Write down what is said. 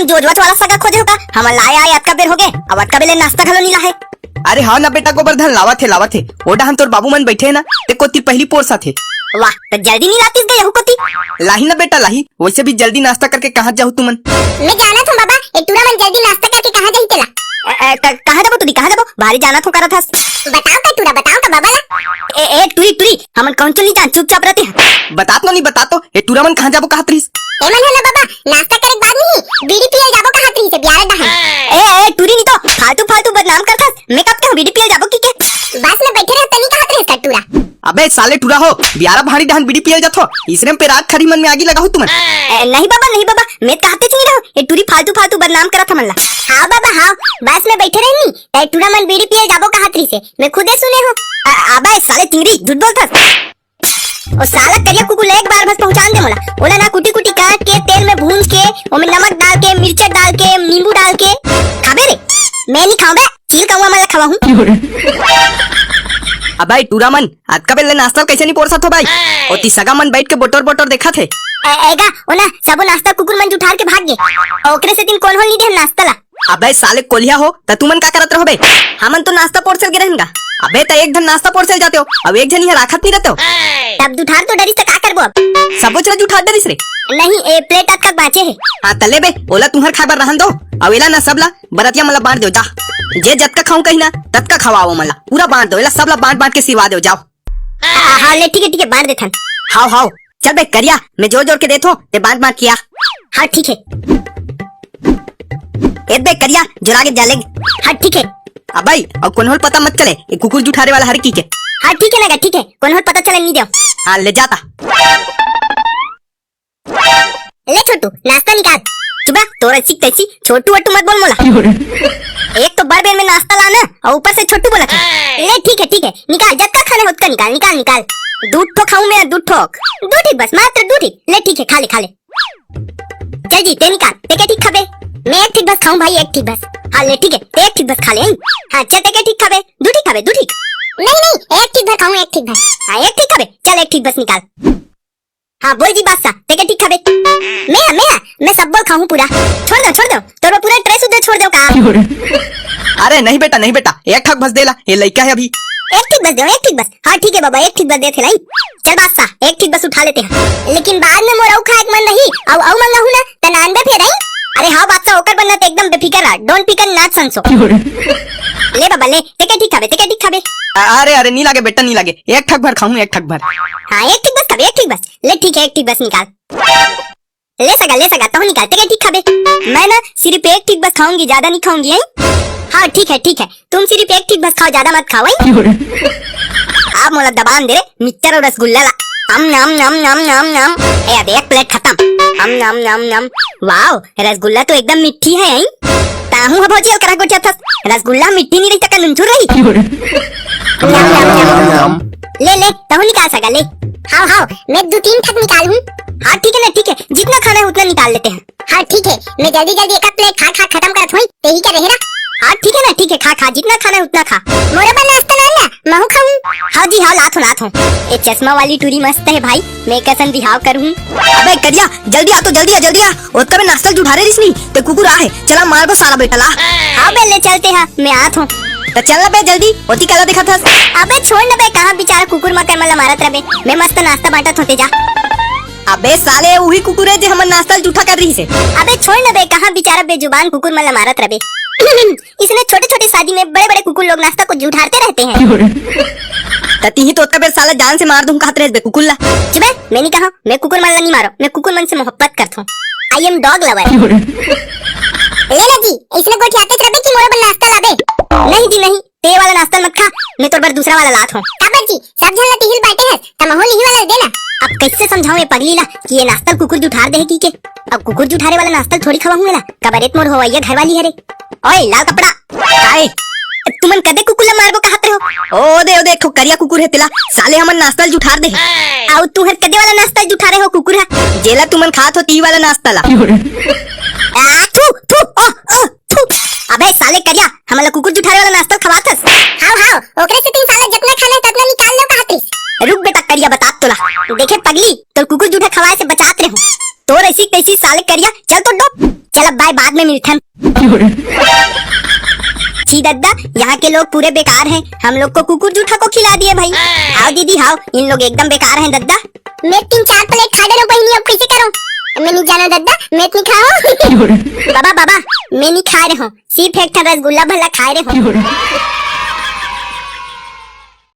एकदम जोजवत वाला सगा खोजे होगा। हम लाया याद का बेर हो गए, अब अटका बेले नाश्ता घलो नीला है। अरे हाँ ना बेटा गोवर्धन, लावा थे ओडा हम तोर बाबू मन बैठे है ना, ते कोती पहली पोरसा थे। वाह, तो जल्दी नहीं लातीस गए हो कोती। लाही ना बेटा लाही, वैसे भी जल्दी नाश्ता करके कहाँ जाओ तुमन? मैं जाना था बाबा, एक टूरा मन जल्दी नाश्ता करके कहाँ जाई तेला? कहाँ जाबो तुदी, कहाँ जाबो? भारी जाना तो करा था। बताओ का टूरा, बताओ का बाबा ला। ए टूरी हमन कौन चली जान, चुपचाप रहते हैं। बतात नो नहीं बतातो, ए टूरा मन कहाँ जाबो कहा त्रिस? ए मन है ना बाबा, नाश्ता करे के बाद नहीं बीड़ी पिए जाबो कहाँ त्रिस से ब्याह दहा। ए टूरी नहीं तो फालतू बदनाम करता। मैं कब ते बीड़ी पिए जाबो की के? बस में बैठे रहता नहीं कहाँ त्रिस का टूरा। अबे साले टूरा हो, ब्यारा भारी डहन बीड़ी पिए जातो, इसरे पे रात खरी मन में आगी लगा हो तुमन। नहीं बाबा, मैं कहते नहीं रहो, ए टूरी फालतू बदनाम करा था मनला। हाँ बाबा हाँ, बस में बैठे रहनी तै टूरा मन बीड़ी पिए जाबो कहाँ त्रिस से, मैं खुदे सुने हो। अबे साले चिंगरी झूठ बोलता। और साला करिया कुकुर ले एक बार बस पहुंचान दे मोला। ओला ना कुटी काट के तेल में भून के ओमे नमक डाल के मिर्च डाल के नींबू डाल के खाबे रे। मैं नहीं खाऊं बे, चील काऊंगा मैं खवा हूं। अबे टूरा मन आज का बेले नाश्ता कैसे नहीं पोरसा थो भाई? और ती सगा मन बैठ के बोटर देखा थे। एगा ओना सबो नाश्ता कुकुर मन उठार के भाग गए। ओकरे से दिन कौन हो नहीं दे नाश्ता ला। अबे साले कोलिया हो, त तुमन का करत रहो बे? हमन तो नाश्ता पोरसल के रहेंगा। अबे त एक धन नाश्ता पोरसल जाते हो, अब एक जन यहाँ राखत नहीं रहते हो। तब उठार तो डरी से का करबो अब? सबो चला उठा दे रे। नहीं ए प्लेट तक बाचे है। हां तले बे, ओला तुम्हार खाबर रहन दो। अवेला ना सबला बरतिया मला बांट दो जा। जे जत का खाऊं कहीं ना तत का खवाओ मला, पूरा बांट दो। एला सबला बांट के सिवा दो जाओ। हां ले ठीक है बांट देथन। हाओ चल बे करिया, मैं जोर के देथो ते बांट किया। हां ठीक है। ए बे करिया जोरा के जाले। हां ठीक है। अबे और कौन होल पता मत चले, ये कुकुर जुठारे वाला हर की के। हां ठीक है लगा, ठीक है कौन होल पता चले नहीं दो। हां ले जाता। ले छोटू नाश्ता निकाल। चुपा तोरा ऐसी कैसी छोटू वट्टू मत बोल मोला। एक तो बड़ बेर में नाश्ता लाना और ऊपर से छोटू बोला। ले ठीक है निकाल, जब तक खाना होता निकाल। दूध तो खाऊं मैं, दूध ठोक दूध ही बस, मात्र दूध ही। ले ठीक है खा ले। चल जी ते निकाल, ते के ठीक खाबे? मैं एक ठीक बस खाऊं भाई, एक ठीक बस। हाँ ले ठीक है, ते एक ठीक बस खा ले। हाँ चल ते के ठीक खाबे? दूध ही खाबे, दूध ठीक। नहीं एक ठीक भर खाऊं, एक ठीक भर। हाँ एक ठीक खाबे, चल एक ठीक बस निकाल। हाँ बोल जी बादशाह, ते के ठीक खाबे? मैं सब बोल खाऊं पूरा। छोड़ दो तो पूरा ट्रेस उधर छोड़ दो का। अरे नहीं बेटा एक ठक बस देला, ये लइका है अभी। एक ठीक बस दो, एक ठीक बस। हाँ ठीक है बाबा, एक ठीक बस दे थे लाई। चल बादशाह एक ठीक बस उठा लेते हैं, लेकिन बाद में मोर औ खा एक मन नहीं औ मंगा हूं ना त नान बे फिर आई। अरे हाँ बादशाह होकर बनना तो एकदम बेफिकर रहा, डोंट पिक एंड नॉट संसो। ले बाबा ले, ते के ठीक खाबे? अरे नहीं लागे बेटा, नहीं लागे, एक ठक भर खाऊं, एक ठक भर। हाँ एक ठीक बस खाबे, एक ठीक बस। ले ठीक है, एक ठीक बस निकाल। ले सगा तो निकाल, ते के ठीक खाबे? मैं ना सिर्फ एक ठीक बस खाऊंगी, ज्यादा नहीं खाऊंगी। हाँ ठीक है तुम सिर्फ एक ठीक बस खाओ, ज्यादा मत खाओ। आप मोला दबान दे रे मिक्सचर और रसगुल्ला ला। नम ए अब एक प्लेट खत्म। नम वाओ रसगुल्ला तो एकदम मिठी है। आई ताहू भौजी करा गोटिया था, रसगुल्ला मिठी नहीं रही तक नुनछुर रही। ले ताहू निकाल सका ले। हाँ मैं 2-3 ठक निकालूं। हाँ ठीक है, जितना खाना है उतना निकाल लेते हैं। हाँ ठीक है, मैं जल्दी एक प्लेट खा खत्म करत हूं, यही क्या रहेगा। हाँ ठीक है खा जितना खाना है उतना खा। मोरे पर नाश्ता लाना, मैं खाऊं। हाँ जी हाँ लात हूं। ये चश्मा वाली टूरी मस्त है भाई, मैं कैसन बिहाव करूं। अबे करिया जल्दी आ। ओत्ता में नाश्ता जुठारे रिस नहीं ते कुकुर आ है, चला मार को सारा बेटा ला। हाँ बे ले चलते हैं, मैं आत हूं। तो चल ना बे जल्दी, ओती काला देखा था। अबे छोड़ ना बे, कहां बेचारा कुकुर मकर मला मारत रहे। मैं मस्त नाश्ता बांटत होते जा। अबे साले वही कुकुर है जो हमन नाश्ता जूठा कर रही से। अबे छोड़ ना बे, कहां बेचारा बेजुबान कुकुर मला मारत रहे। इसने छोटे शादी में बड़े कुकुर लोग नाश्ता को जुठाते रहते हैं। तती ही तो तबे साला जान से मार दूं कहत रहे बे कुकुर ला। चुप है, मैं नहीं कहा, मैं कुकुर मन ला नहीं मारो, मैं कुकुर मन से मोहब्बत करता हूं। I am dog lover. ले जी, इसने गोठियाते चलते कि मोरे पर नाश्ता लाबे। नहीं जी नहीं, ते वाला नाश्ता मत खा, मैं तोर पर दूसरा वाला लात हूं। काबर जी, सब जन ला तिहिल बाटे है, तमहो लिही वाला देना। अब कैसे समझाऊं ये पगली ला कि ये नाश्ता कुकुर जुठार दे की के? अब कुकुर जुठारे वाला नाश्ता थोड़ी खवाऊंगा ना, कबरेत मोर होवैया घर वाली है रे। ओए लाल कपड़ा आए, तुमन कदे कुकुर ला मारबो कहत रहो? ओ देखो करिया कुकुर है तिला, साले हमन नाश्ता जुठार दे। आउ तू हर कदे वाला नाश्ता जुठारे हो कुकुर है? जेला तुमन खात हो ती वाला नाश्ता ला। अबे साले करिया, हमला कुकुर जुठारे वाला नाश्ता खवातस। हां ओकरे से 3 साल जितना खाना है ततना निकाल लो कहत रही। रुक बेटा करिया बता तोला। देखे पगली, तो कुकुर जूठा खवाए से बचात रहे हो। तो ऐसी कैसी साले करिया, चल तो डो। चल अब बाय, बाद में मिलते हैं। छी दद्दा, यहाँ के लोग पूरे बेकार हैं, हम लोग को कुकुर जूठा को खिला दिए भाई। आओ दीदी आओ, इन लोग एकदम बेकार हैं दद्दा। मैं 3-4 प्लेट खा रहा हूँ बहनी, अब कैसे करूँ? मैं नहीं जाना दद्दा, मैं नहीं खाऊं। बाबा बाबा, मैं नहीं खा रहा हूँ, सिर्फ एक रसगुल्ला भला खा रहा हूँ।